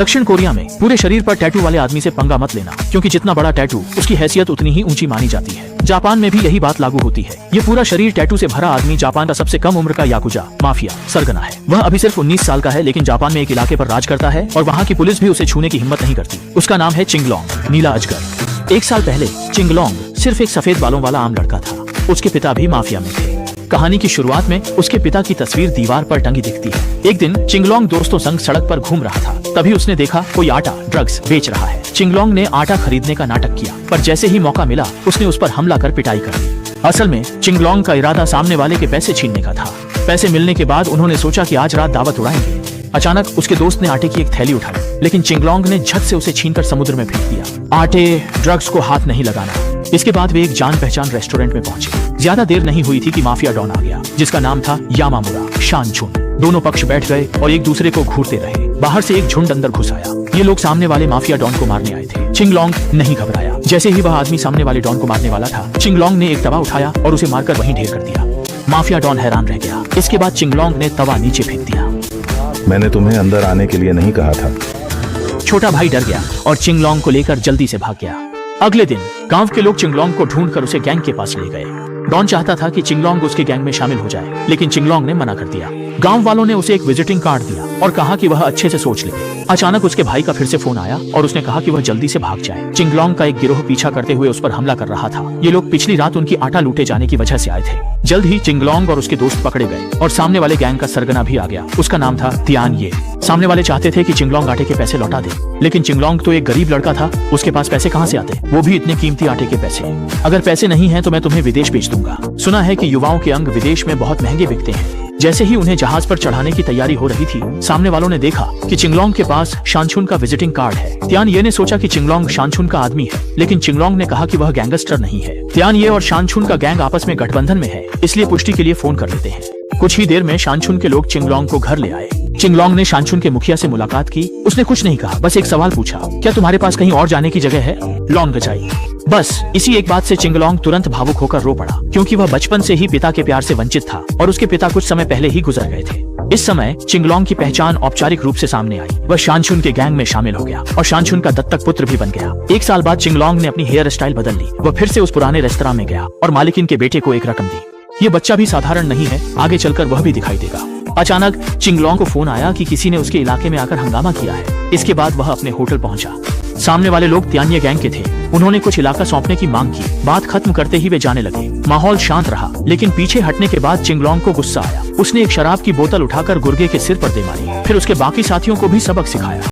दक्षिण कोरिया में पूरे शरीर पर टैटू वाले आदमी से पंगा मत लेना, क्योंकि जितना बड़ा टैटू उसकी हैसियत उतनी ही ऊंची मानी जाती है। जापान में भी यही बात लागू होती है। ये पूरा शरीर टैटू से भरा आदमी जापान का सबसे कम उम्र का याकुजा माफिया सरगना है। वह अभी सिर्फ 19 साल का है, लेकिन जापान में एक इलाके पर राज करता है और वहाँ की पुलिस भी उसे छूने की हिम्मत नहीं करती। उसका नाम है चिंगलोंग, नीला अजगर। 1 साल पहले चिंगलोंग सिर्फ एक सफेद बालों वाला आम लड़का था। उसके पिता भी माफिया में थे। कहानी की शुरुआत में उसके पिता की तस्वीर दीवार पर टंगी दिखती है। एक दिन चिंगलोंग दोस्तों संग सड़क पर घूम रहा था, तभी उसने देखा कोई आटा ड्रग्स बेच रहा है। चिंगलोंग ने आटा खरीदने का नाटक किया, पर जैसे ही मौका मिला उसने उस पर हमला कर पिटाई कर दी। असल में चिंगलोंग का इरादा सामने वाले के पैसे छीनने का था। पैसे मिलने के बाद उन्होंने सोचा कि आज रात दावत उड़ाएंगे। अचानक उसके दोस्त ने आटे की एक थैली उठाई, लेकिन चिंगलोंग ने झट से उसे छीनकर समुद्र में फेंक दिया। आटे ड्रग्स को हाथ नहीं लगाना। इसके बाद वे एक जान पहचान रेस्टोरेंट में पहुंचे। ज्यादा देर नहीं हुई थी कि माफिया डॉन आ गया, जिसका नाम था यामामुरा शानचुन। दोनों पक्ष बैठ गए और एक दूसरे को घूरते रहे। बाहर से एक झुंड अंदर घुस आया। ये लोग सामने वाले माफिया डॉन को मारने आए थे। चिंगलोंग नहीं घबराया। जैसे ही वह आदमी सामने वाले डॉन को मारने वाला था, चिंगलोंग ने एक तवा उठाया और उसे मारकर वहीं ढेर कर दिया। माफिया डॉन हैरान रह गया। इसके बाद चिंगलोंग ने तवा नीचे फेंक दिया। मैंने तुम्हें अंदर आने के लिए नहीं कहा था। छोटा भाई डर गया और चिंगलोंग को लेकर जल्दी से भाग गया। अगले दिन गांव के लोग चिंगलोंग को ढूंढकर उसे गैंग के पास ले गए। डॉन चाहता था कि चिंगलोंग उसके गैंग में शामिल हो जाए, लेकिन चिंगलोंग ने मना कर दिया। गांव वालों ने उसे एक विजिटिंग कार्ड दिया और कहा कि वह अच्छे से सोच ले। अचानक उसके भाई का फिर से फोन आया और उसने कहा कि वह जल्दी से भाग जाए। चिंगलोंग का एक गिरोह पीछा करते हुए उस पर हमला कर रहा था। ये लोग पिछली रात उनकी आटा लूटे जाने की वजह से आए थे। जल्द ही चिंगलोंग और उसके दोस्त पकड़े गए और सामने वाले गैंग का सरगना भी आ गया। उसका नाम था तियान ये। सामने वाले चाहते थे कि चिंगलोंग आटे के पैसे लौटा दे, लेकिन चिंगलोंग तो एक गरीब लड़का था। उसके पास पैसे कहाँ से आते, वो भी इतने कीमती आटे के पैसे। अगर पैसे नहीं हैं तो मैं तुम्हें विदेश भेज दूंगा। सुना है कि युवाओं के अंग विदेश में बहुत महंगे बिकते हैं। जैसे ही उन्हें जहाज पर चढ़ाने की तैयारी हो रही थी, सामने वालों ने देखा कि चिंगलोंग के पास शानचुन का विजिटिंग कार्ड है। तियान ये ने सोचा कि चिंगलोंग शानचुन का आदमी है, लेकिन चिंगलोंग ने कहा कि वह गैंगस्टर नहीं है। तियान ये और शानचुन का गैंग आपस में गठबंधन में है, इसलिए पुष्टि के लिए फोन कर लेते हैं। कुछ ही देर में शानचुन के लोग चिंगलोंग को घर ले आए। चिंगलोंग ने शानचुन के मुखिया से मुलाकात की। उसने कुछ नहीं कहा, बस एक सवाल पूछा, क्या तुम्हारे पास कहीं और जाने की जगह है? लॉन गचाई। बस इसी एक बात से चिंगलोंग तुरंत भावुक होकर रो पड़ा, क्योंकि वह बचपन से ही पिता के प्यार से वंचित था और उसके पिता कुछ समय पहले ही गुजर गए थे। इस समय चिंगलोंग की पहचान औपचारिक रूप से सामने आई। वह शानचुन के गैंग में शामिल हो गया और शानचुन का दत्तक पुत्र भी बन गया। 1 साल बाद चिंगलोंग ने अपनी हेयर स्टाइल बदल ली। वह फिर से उस पुराने रेस्तरां में गया और मालिकिन के बेटे को एक रकम दी। ये बच्चा भी साधारण नहीं है, आगे चलकर वह भी दिखाई देगा। अचानक चिंगलोंग को फोन आया कि किसी ने उसके इलाके में आकर हंगामा किया है। इसके बाद वह अपने होटल पहुंचा। सामने वाले लोग तियान्ये गैंग के थे। उन्होंने कुछ इलाका सौंपने की मांग की। बात खत्म करते ही वे जाने लगे। माहौल शांत रहा, लेकिन पीछे हटने के बाद चिंगलोंग को गुस्सा आया। उसने एक शराब की बोतल उठाकर गुर्गे के सिर पर दे मारी, फिर उसके बाकी साथियों को भी सबक सिखाया।